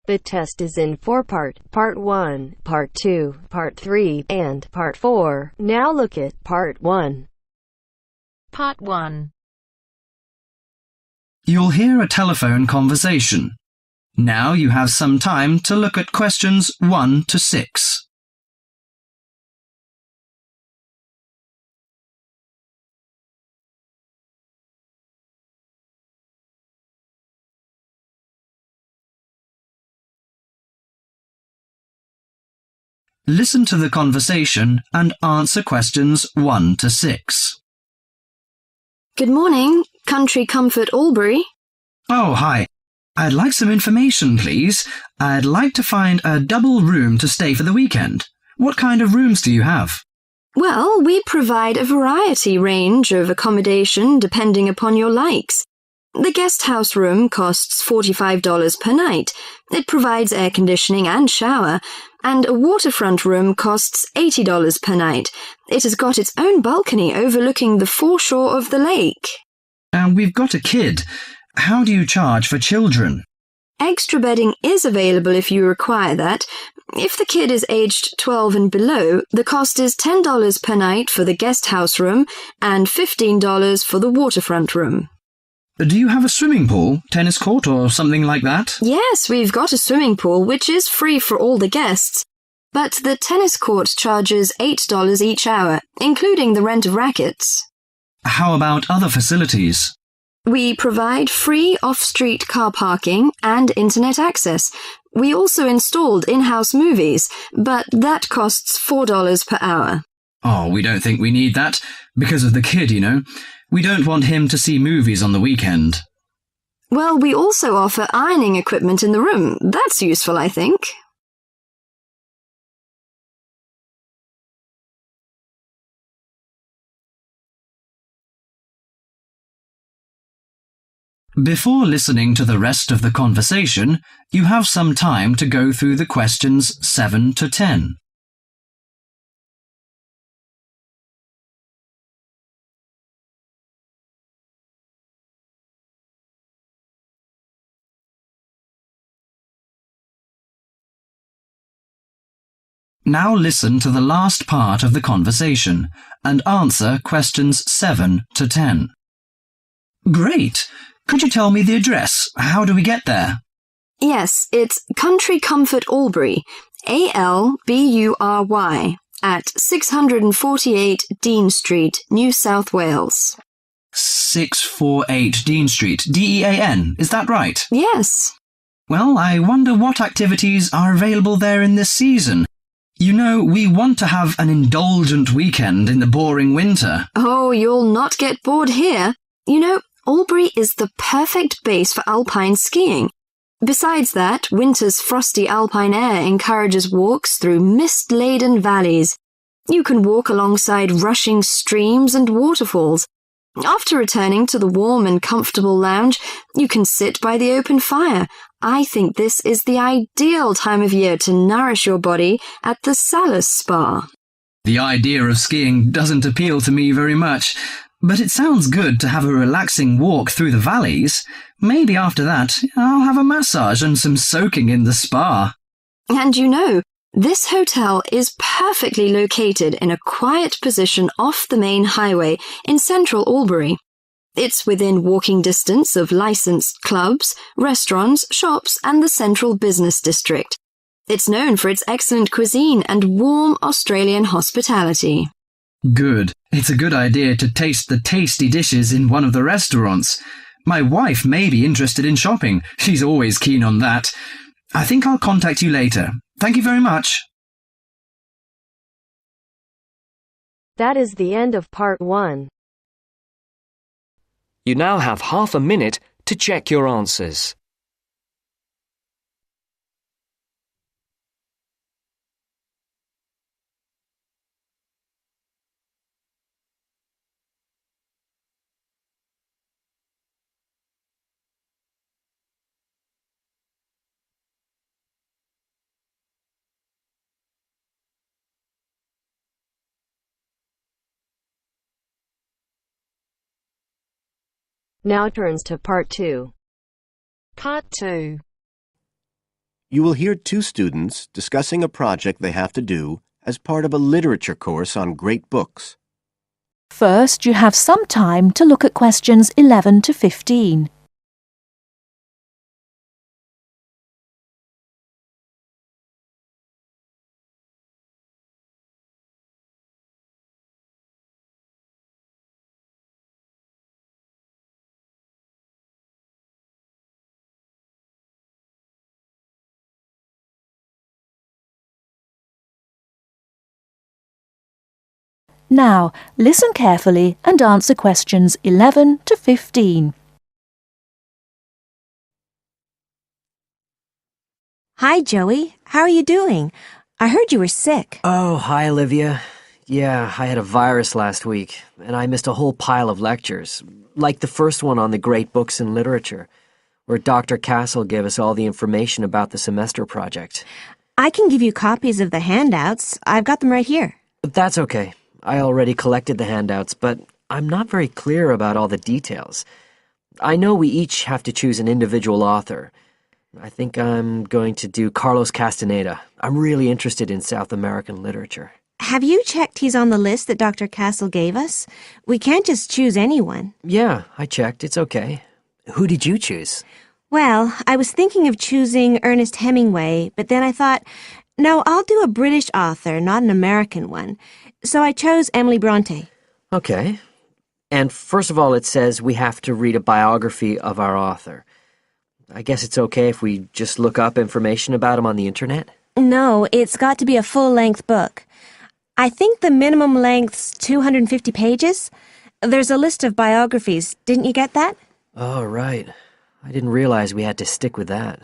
The test is in 4 parts: Part 1, Part 2, Part 3, and Part 4. Now look at Part 1. Part 1. You'll hear a telephone conversation. Now you have some time to look at questions 1 to 6. Listen to the conversation and answer questions 1 to 6. Good morning, Country Comfort Albury. Oh, hi. I'd like some information, please. I'd like to find a double room to stay for the weekend. What kind of rooms do you have? Well, we provide a variety range of accommodation depending upon your likes. The guest house room costs $45 per night. It provides air conditioning and shower, and a waterfront room costs $80 per night. It has got its own balcony overlooking the foreshore of the lake. We've got a kid. How do you charge for children? Extra bedding is available if you require that. If the kid is aged 12 and below, the cost is $10 per night for the guest house room and $15 for the waterfront room. Do you have a swimming pool, tennis court, or something like that? Yes, we've got a swimming pool, which is free for all the guests. But the tennis court charges $8 each hour, including the rent of rackets. How about other facilities? We provide free off-street car parking and internet access. We also installed in-house movies, but that costs $4 per hour. Oh, we don't think we need that. Because of the kid, you know. We don't want him to see movies on the weekend. Well, we also offer ironing equipment in the room. That's useful, I think. Before listening to the rest of the conversation, you have some time to go through the questions 7 to 10. Now listen to the last part of the conversation and answer questions 7 to 10. Great! Could you tell me the address? How do we get there? Yes, it's Country Comfort Albury, Albury, at 648 Dean Street, New South Wales. 648 Dean Street, Dean, is that right? Yes. Well, I wonder what activities are available there in this season. You know, we want to have an indulgent weekend in the boring winter. Oh, you'll not get bored here. You know, Albury is the perfect base for alpine skiing. Besides that, winter's frosty alpine air encourages walks through mist-laden valleys. You can walk alongside rushing streams and waterfalls. After returning to the warm and comfortable lounge, you can sit by the open fire. I think this is the ideal time of year to nourish your body at the Salus Spa. The idea of skiing doesn't appeal to me very much, but it sounds good to have a relaxing walk through the valleys. Maybe after that, I'll have a massage and some soaking in the spa. And you know, this hotel is perfectly located in a quiet position off the main highway in central Albury. It's within walking distance of licensed clubs, restaurants, shops, and the central business district. It's known for its excellent cuisine and warm Australian hospitality. Good. It's a good idea to taste the tasty dishes in one of the restaurants. My wife may be interested in shopping. She's always keen on that. I think I'll contact you later. Thank you very much. That is the end of Part 1. You now have half a minute to check your answers. Now turns to Part 2. Part 2. You will hear two students discussing a project they have to do as part of a literature course on great books. First, you have some time to look at questions 11 to 15. Now, listen carefully and answer questions 11 to 15. Hi, Joey. How are you doing? I heard you were sick. Oh, hi, Olivia. Yeah, I had a virus last week, and I missed a whole pile of lectures, like the first one on the great books in literature, where Dr. Castle gave us all the information about the semester project. I can give you copies of the handouts. I've got them right here. That's okay. I already collected the handouts, but I'm not very clear about all the details. I know we each have to choose an individual author. I think I'm going to do Carlos Castaneda. I'm really interested in South American literature. Have you checked he's on the list that Dr. Castle gave us? We can't just choose anyone. Yeah, I checked. It's okay. Who did you choose? Well, I was thinking of choosing Ernest Hemingway, but then I thought, no, I'll do a British author, not an American one. So I chose Emily Bronte. Okay. And first of all, it says we have to read a biography of our author. I guess it's okay if we just look up information about him on the internet? No, it's got to be a full-length book. I think the minimum length's 250 pages. There's a list of biographies. Didn't you get that? Oh, right. I didn't realize we had to stick with that.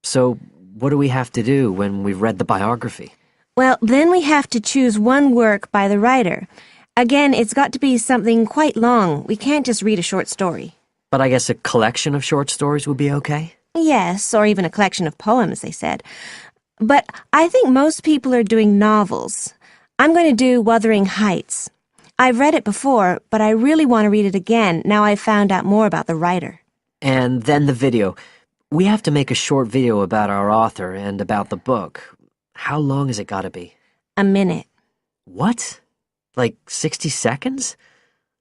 So, what do we have to do when we've read the biography? Well, then we have to choose one work by the writer. Again, it's got to be something quite long. We can't just read a short story. But I guess a collection of short stories would be okay? Yes, or even a collection of poems, they said. But I think most people are doing novels. I'm going to do Wuthering Heights. I've read it before, but I really want to read it again now I've found out more about the writer. And then the video. We have to make a short video about our author and about the book. How long has it got to be? A minute. What? Like 60 seconds?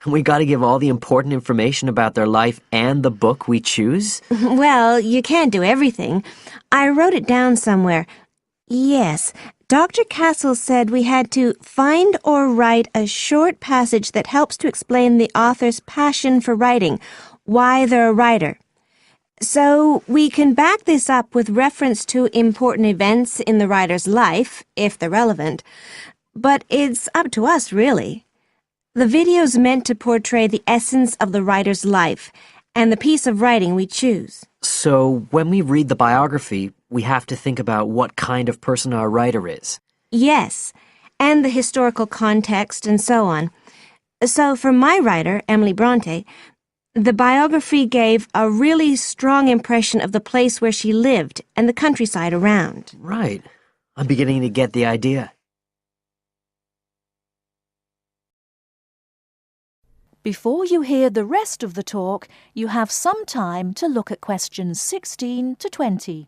And we got to give all the important information about their life and the book we choose? Well, you can't do everything. I wrote it down somewhere. Yes, Dr. Castle said we had to find or write a short passage that helps to explain the author's passion for writing, why they're a writer. So we can back this up with reference to important events in the writer's life, if they're relevant. But it's up to us, really. The video's meant to portray the essence of the writer's life and the piece of writing we choose. So when we read the biography, we have to think about what kind of person our writer is. Yes, and the historical context and so on. So for my writer, Emily Bronte, the biography gave a really strong impression of the place where she lived and the countryside around. Right. I'm beginning to get the idea. Before you hear the rest of the talk, you have some time to look at questions 16 to 20.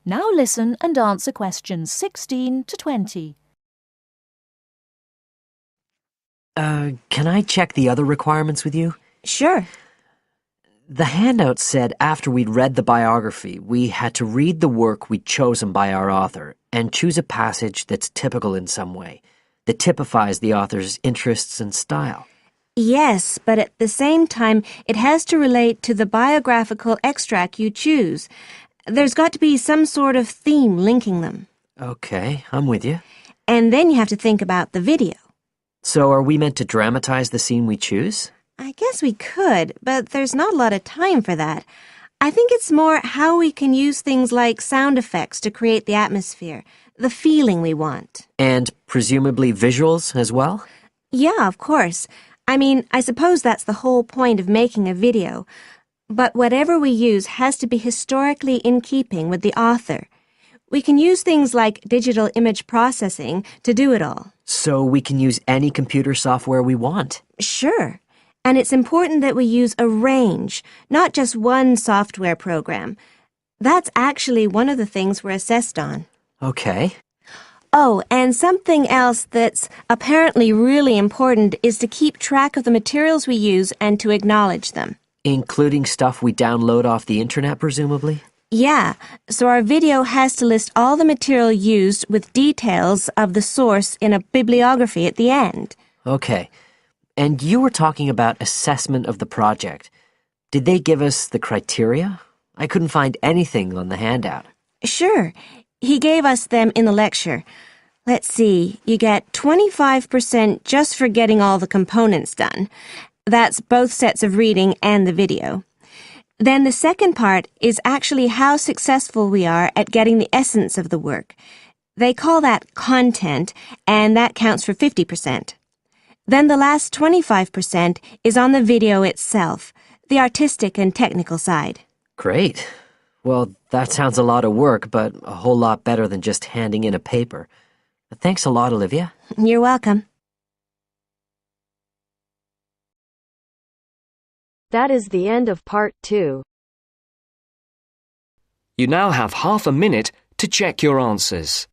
Now listen and answer questions 16 to 20. Can I check the other requirements with you? Sure. The handout said after we'd read the biography, we had to read the work we'd chosen by our author and choose a passage that's typical in some way, that typifies the author's interests and style. Yes, but at the same time, it has to relate to the biographical extract you choose. There's got to be some sort of theme linking them. Okay, I'm with you. And then you have to think about the video. So are we meant to dramatize the scene we choose? I guess we could, but there's not a lot of time for that. I think it's more how we can use things like sound effects to create the atmosphere. the feeling we want. And presumably visuals as well? Yeah, of course. I mean, I suppose that's the whole point of making a video. But whatever we use has to be historically in keeping with the author. We can use things like digital image processing to do it all. So we can use any computer software we want. Sure. And it's important that we use a range, not just one software program. That's actually one of the things we're assessed on. Okay. Oh, and something else that's apparently really important is to keep track of the materials we use and to acknowledge them. Including stuff we download off the internet, presumably? Yeah, so our video has to list all the material used with details of the source in a bibliography at the end. Okay. And you were talking about assessment of the project. Did they give us the criteria? I couldn't find anything on the handout. Sure, he gave us them in the lecture. Let's see, you get 25% just for getting all the components done. That's both sets of reading and the video. Then the second part is actually how successful we are at getting the essence of the work. They call that content, and that counts for 50%. Then the last 25% is on the video itself, the artistic and technical side. Great. Well, that sounds a lot of work, but a whole lot better than just handing in a paper. Thanks a lot, Olivia. You're welcome. That is the end of part 2. You now have half a minute to check your answers.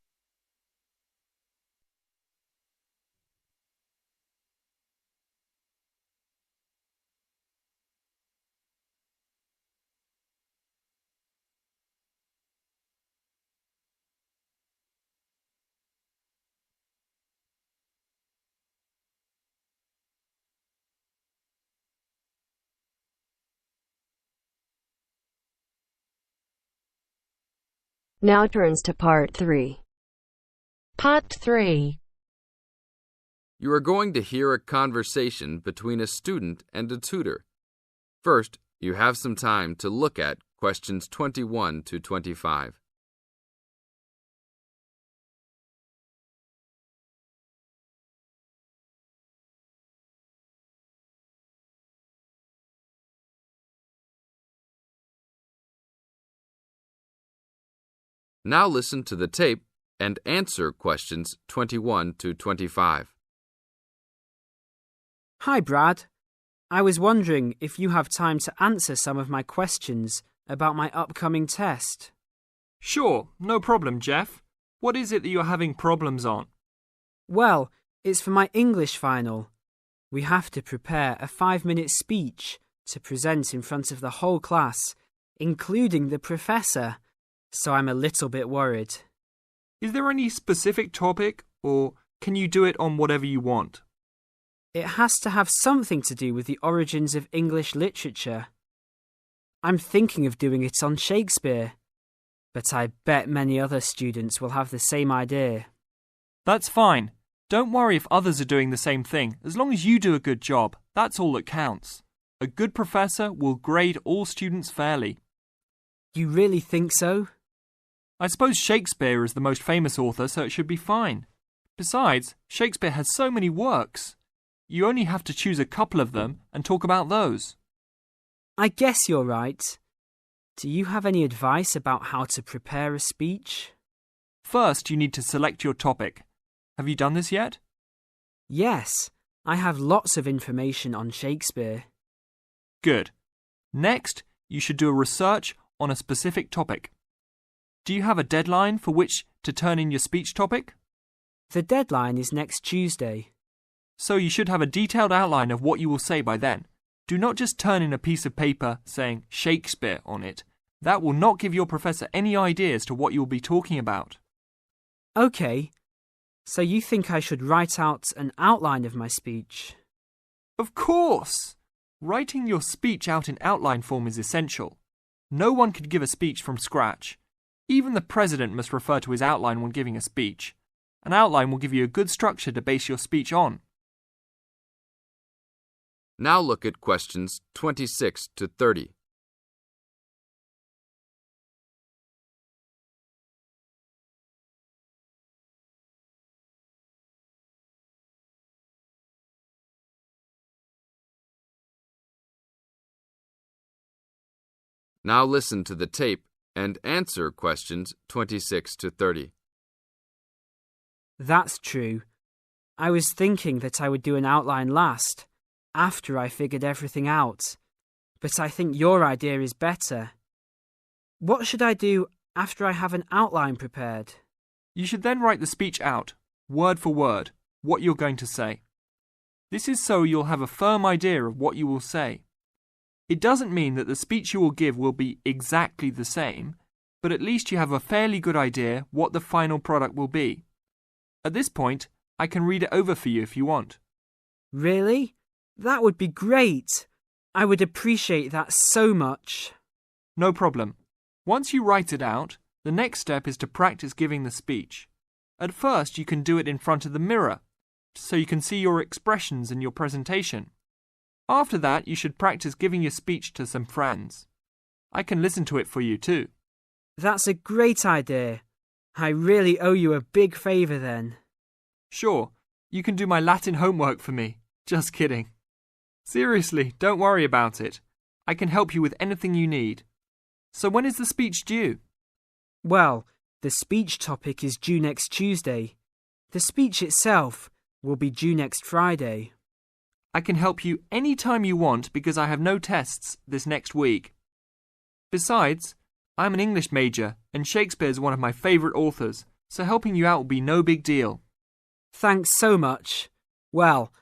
Now turns to part 3. Part 3. You are going to hear a conversation between a student and a tutor. First, you have some time to look at questions 21 to 25. Now listen to the tape and answer questions 21 to 25. Hi, Brad. I was wondering if you have time to answer some of my questions about my upcoming test. Sure, no problem, Jeff. What is it that you're having problems on? Well, it's for my English final. We have to prepare a 5-minute speech to present in front of the whole class, including the professor. So I'm a little bit worried. Is there any specific topic, or can you do it on whatever you want? It has to have something to do with the origins of English literature. I'm thinking of doing it on Shakespeare, but I bet many other students will have the same idea. That's fine. Don't worry if others are doing the same thing. As long as you do a good job, that's all that counts. A good professor will grade all students fairly. You really think so? I suppose Shakespeare is the most famous author, so it should be fine. Besides, Shakespeare has so many works. You only have to choose a couple of them and talk about those. I guess you're right. Do you have any advice about how to prepare a speech? First, you need to select your topic. Have you done this yet? Yes, I have lots of information on Shakespeare. Good. Next, you should do a research on a specific topic. Do you have a deadline for which to turn in your speech topic? The deadline is next Tuesday. So you should have a detailed outline of what you will say by then. Do not just turn in a piece of paper saying Shakespeare on it. That will not give your professor any idea as to what you will be talking about. Okay, so you think I should write out an outline of my speech? Of course! Writing your speech out in outline form is essential. No one could give a speech from scratch. Even the president must refer to his outline when giving a speech. An outline will give you a good structure to base your speech on. Now look at questions 26 to 30. Now listen to the tape and answer questions 26 to 30. That's true. I was thinking that I would do an outline last, after I figured everything out. But I think your idea is better. What should I do after I have an outline prepared? You should then write the speech out, word for word, what you're going to say. This is so you'll have a firm idea of what you will say. It doesn't mean that the speech you will give will be exactly the same, but at least you have a fairly good idea what the final product will be. At this point, I can read it over for you if you want. Really? That would be great. I would appreciate that so much. No problem. Once you write it out, the next step is to practice giving the speech. At first, you can do it in front of the mirror, so you can see your expressions in your presentation. After that, you should practice giving your speech to some friends. I can listen to it for you too. That's a great idea. I really owe you a big favour then. Sure, you can do my Latin homework for me. Just kidding. Seriously, don't worry about it. I can help you with anything you need. So when is the speech due? Well, the speech topic is due next Tuesday. The speech itself will be due next Friday. I can help you any time you want because I have no tests this next week. Besides, I'm an English major and Shakespeare's one of my favourite authors, so helping you out will be no big deal. Thanks so much. Well,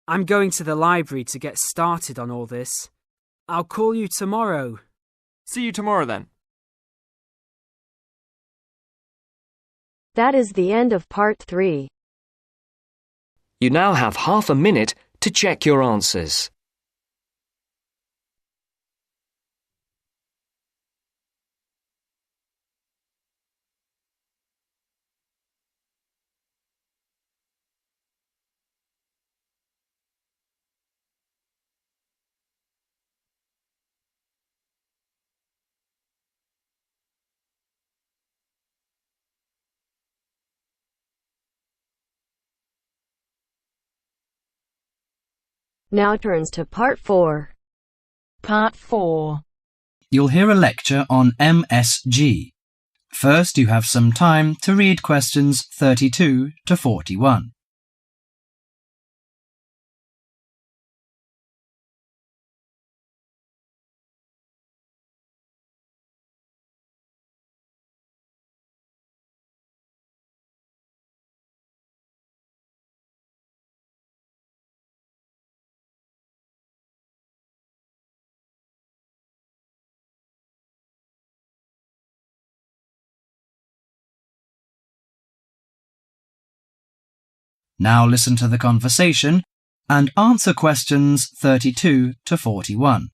I'm going to the library to get started on all this. I'll call you tomorrow. See you tomorrow then. That is the end of part 3. You now have half a minute to check your answers. Now turns to part 4. Part 4. You'll hear a lecture on MSG. First, you have some time to read questions 32 to 41. Now listen to the conversation and answer questions 32 to 41.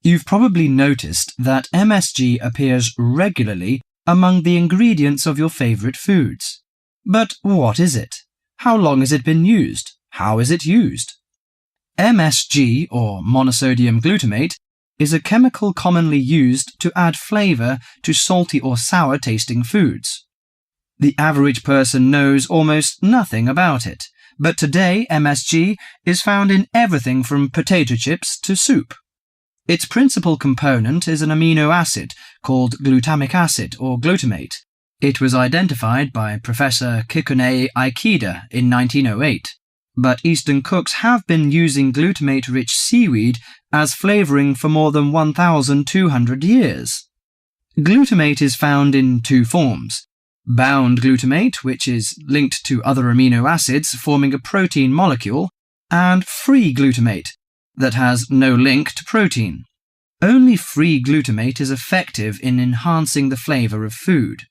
You've probably noticed that MSG appears regularly among the ingredients of your favourite foods. But what is it? How long has it been used? How is it used? MSG, or monosodium glutamate, is a chemical commonly used to add flavour to salty or sour tasting foods. The average person knows almost nothing about it, but today MSG is found in everything from potato chips to soup. Its principal component is an amino acid called glutamic acid or glutamate. It was identified by Professor Kikuné Ikeda in 1908, but Eastern cooks have been using glutamate-rich seaweed as flavouring for more than 1,200 years. Glutamate is found in two forms: bound glutamate, which is linked to other amino acids forming a protein molecule, and free glutamate, that has no link to protein. Only free glutamate is effective in enhancing the flavour of food.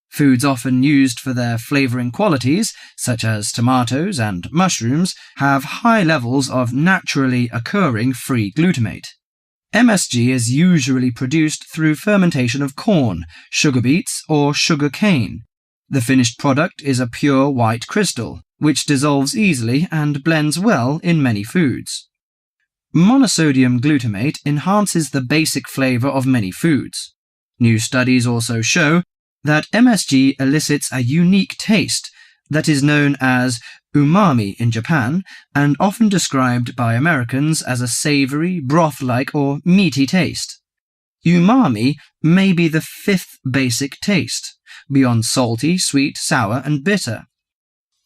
Foods often used for their flavouring qualities, such as tomatoes and mushrooms, have high levels of naturally occurring free glutamate. MSG is usually produced through fermentation of corn, sugar beets, or sugar cane. The finished product is a pure white crystal, which dissolves easily and blends well in many foods. Monosodium glutamate enhances the basic flavour of many foods. New studies also show that MSG elicits a unique taste that is known as umami in Japan and often described by Americans as a savoury, broth-like or meaty taste. Umami may be the fifth basic taste, beyond salty, sweet, sour, and bitter.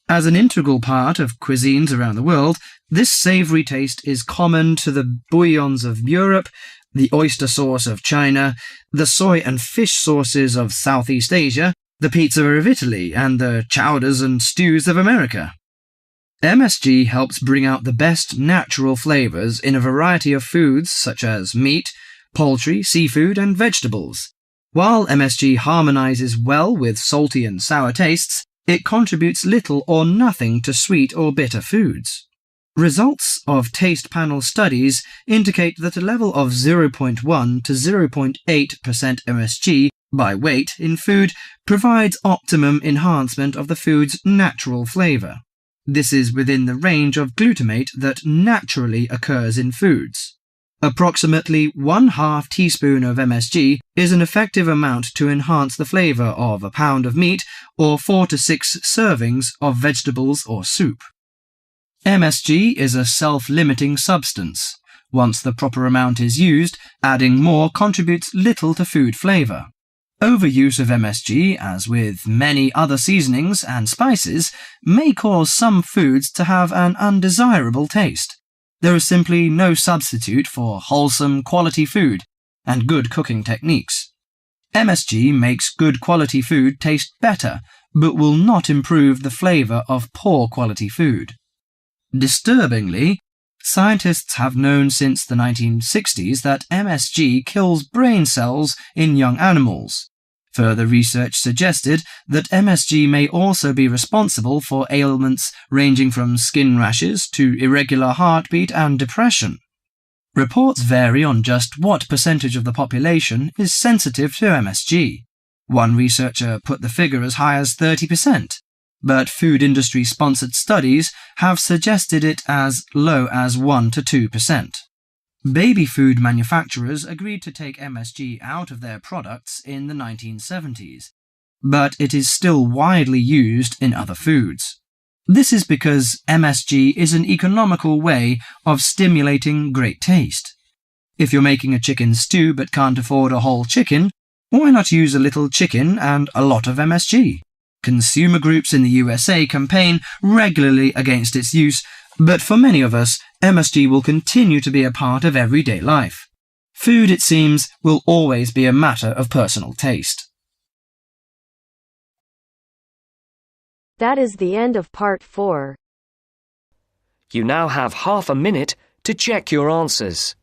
As an integral part of cuisines around the world, this savoury taste is common to the bouillons of Europe, the oyster sauce of China, the soy and fish sauces of Southeast Asia, the pizza of Italy, and the chowders and stews of America. MSG helps bring out the best natural flavours in a variety of foods such as meat, poultry, seafood, and vegetables. While MSG harmonises well with salty and sour tastes, it contributes little or nothing to sweet or bitter foods. Results of taste panel studies indicate that a level of 0.1 to 0.8% MSG by weight in food provides optimum enhancement of the food's natural flavour. This is within the range of glutamate that naturally occurs in foods. Approximately 1/2 teaspoon of MSG is an effective amount to enhance the flavour of a pound of meat or 4 to 6 servings of vegetables or soup. MSG is a self-limiting substance. Once the proper amount is used, adding more contributes little to food flavour. Overuse of MSG, as with many other seasonings and spices, may cause some foods to have an undesirable taste. There is simply no substitute for wholesome quality food and good cooking techniques. MSG makes good quality food taste better, but will not improve the flavour of poor quality food. Disturbingly, scientists have known since the 1960s that MSG kills brain cells in young animals. Further research suggested that MSG may also be responsible for ailments ranging from skin rashes to irregular heartbeat and depression. Reports vary on just what percentage of the population is sensitive to MSG. One researcher put the figure as high as 30%, but food industry-sponsored studies have suggested it as low as 1 to 2%. Baby food manufacturers agreed to take MSG out of their products in the 1970s, but it is still widely used in other foods. This is because MSG is an economical way of stimulating great taste. If you're making a chicken stew but can't afford a whole chicken, why not use a little chicken and a lot of MSG? Consumer groups in the USA campaign regularly against its use, but for many of us, MSG will continue to be a part of everyday life. Food, it seems, will always be a matter of personal taste. That is the end of part 4. You now have half a minute to check your answers.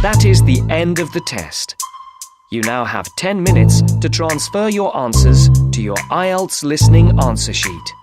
That is the end of the test. You now have 10 minutes to transfer your answers to your Ielts listening answer sheet.